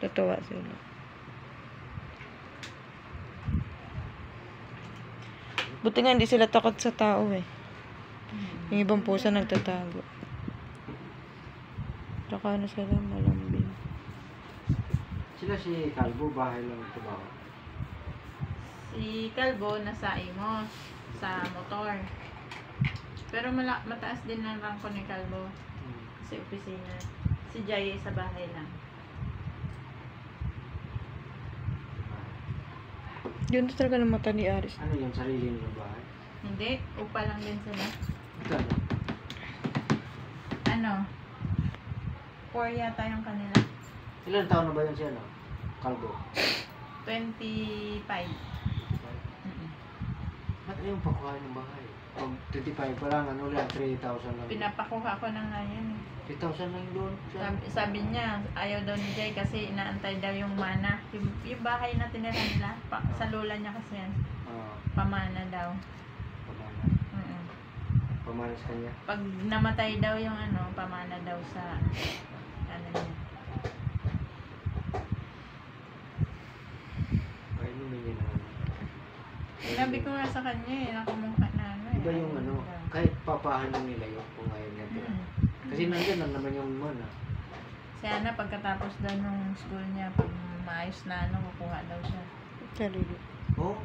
Tatawa sila. Buti nga hindi sila takot sa tao eh. Yung ibang pusa nagtatago. Tsaka ano sila, malambing. Sila si Calvo, bahay lang ito ba? Si Calvo nasa Imos, sa motor. Pero mataas din ang rangko ni Calvo. Sa opisina. Si Jay sa bahay lang. Yun talaga ng mata ni Aris. Ano yung sarili ng bahay? Hindi, upa lang din sila. Ito ano? Ano? 4 yata yung kanila. Ilan taon na ba yun siya, no? Calvo? 25. Ba't yung pakuha ng bahay? Pag 25 pa lang, ano lang, 3,000 lang. Pinapakuha ko na nga yan. 3,000 lang doon. Sabi niya, ayaw daw ni Jay kasi inaantay daw yung mana. Yung bahay na tinira nila, sa lola niya kasi yan. Pamana daw. Pamana. Mm. Pamana sa kanya. Pag namatay daw yung ano, pamana daw sa ano niya. Ay, luminyo na. Sinabi ko nga sa kanya eh, nakamungka na ano eh. Iba yung ano, kahit papahanin nila yung kung ayaw niya tira. Kasi nandyan lang naman yung mana. Si Ana pagkatapos daw nung school niya, pag maayos na ano, kukuha daw siya. Sarili. Oh,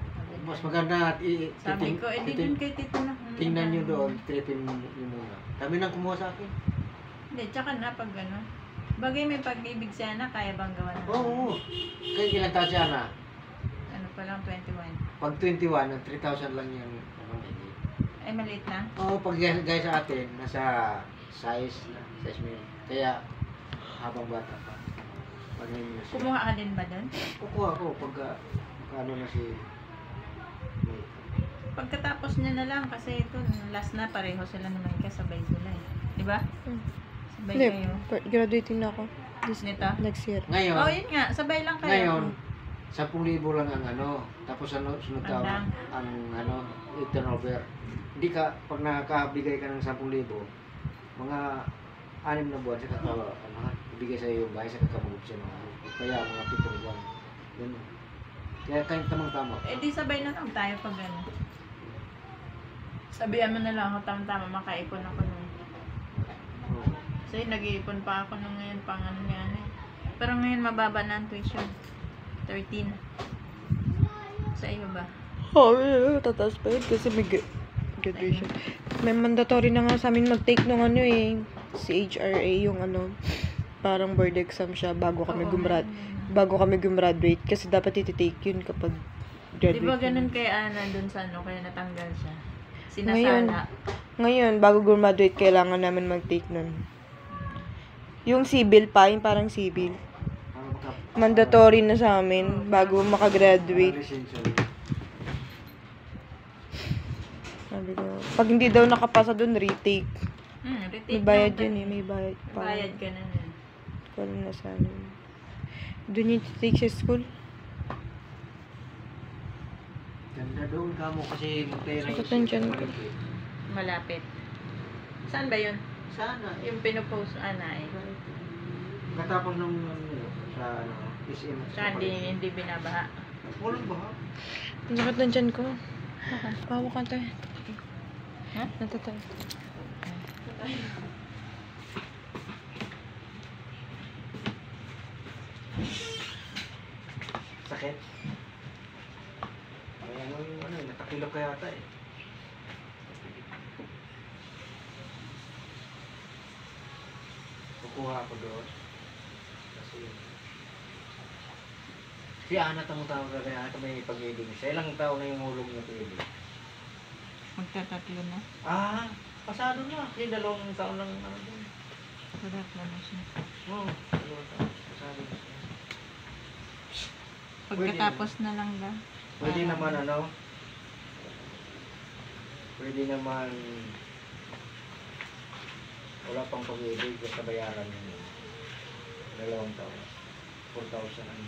mas maganda at Sabi ko, di dun kay Tito na. tingnan nyo doon, tripin nyo muna. Kami nang kumuha sa akin. Hindi, tsaka na pag ano. Bagay may pag-ibig si Ana, kaya bang gawa na? Oo. Kaya ilang taon siya na? Ano pa lang, 21. Pag 21, 3,000 lang yung ano. Ay, maliit na. Oo, pag guys sa atin, nasa size mo yun. Kaya, habang bata pa. Pag yun na siya. Kumuha ka din ba dun? Kukuha ko pag ano na si Pagkatapos niya na lang, kasi ito, last na, pareho sila naman kasabay sila eh. Di ba? Sabay Hindi, kayo. graduating na ako. Nito? Next year. Ngayon, Oh, yun nga, sabay lang kayo. ngayon, 10,000 lang ang ano, tapos ano, sunod taon, Andang. ang ano, turnover. Hindi ka, pag nakakabigay ka ng 10,000, mga 6 na buwan, saka ka, ano, ibigay sa iyo yung bahay, saka ka mag-upsin ng ano. Kaya mga 7 buwan. Yun. Kaya kahit tamang-tama. Eh di sabay na lang tayo pag ano. Sabihan mo na lang ako, tama-tama, makaipon ako nung. Oo. Kasi nag-iipon pa ako nung ngayon, pang ano yan eh. Pero ngayon mababa na ang tuition. 13. Sa iyo ba? Oo, tataas pa yun kasi may graduation. May mandatory na nga sa amin mag-take nung ano eh. CHRA yung ano, parang board exam siya bago kami gumraduate. Kasi dapat iti-take yun kapag graduate. Di ba ganun kay Ana dun sa ano, kaya natanggal siya? Ngayon, Sinasala. bago gumraduate, kailangan namin mag-take nun. Yung civil pa, yung parang civil. Mandatory na sa amin bago makagraduate. Sabi ko, pag hindi daw nakapasa dun, retake. Retake May bayad lang, yun eh, may bayad may pa. bayad ka na nun. Kung ano na sa amin. Doon yung take sa school. Ganda doon ka mo kasi magpera Sakot ng tiyan ko. Malapit. Saan ba yun? Sana. Yung pinupost Ana eh. Katapos nung ano, sa ano, SM. Siya hindi binabaha. Walang baha. Ang sakit ng tiyan ko. Pawa ka tayo. Ha? Natatay. Sakit. Ay, ano yung ano, natakilok ka yata eh. Kukuha ako doon. Kasi si Ana tamang-tama ka kaya ata may pag-ibig siya. Ilang taon na yung hulog niya pag-ibig? Magtatatlo na. Ah, pasado na. Kasi 2 taon lang ano doon. Tatlo na siya. Oo, 2 taon. Pasado na siya. Pagkatapos na lang ba? Pwede naman ano, pwede naman wala pang pag-ibig sa bayaran yun. 2 taon. 4,000 ang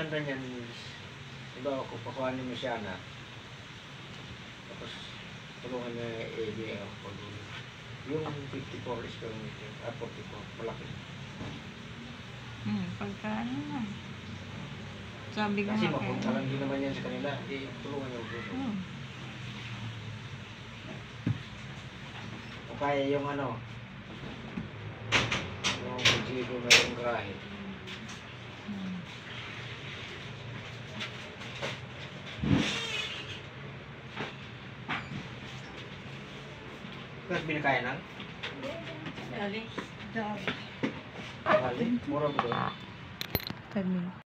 maganda niyan is, diba kung pakuhanin mo siya na, tapos tulungan niya yung ABL pag-ulit. Yung 54 is pero 44, malaki. Pagka ano na. Sabi ko Kasi nga mapunta lang din naman yan sa kanila, tulungan niya mag-ulit. O kaya yung ano, yung magsigo na yung grahe. Tapos binakaya na? Dali. Mali, mura ba doon? Kami.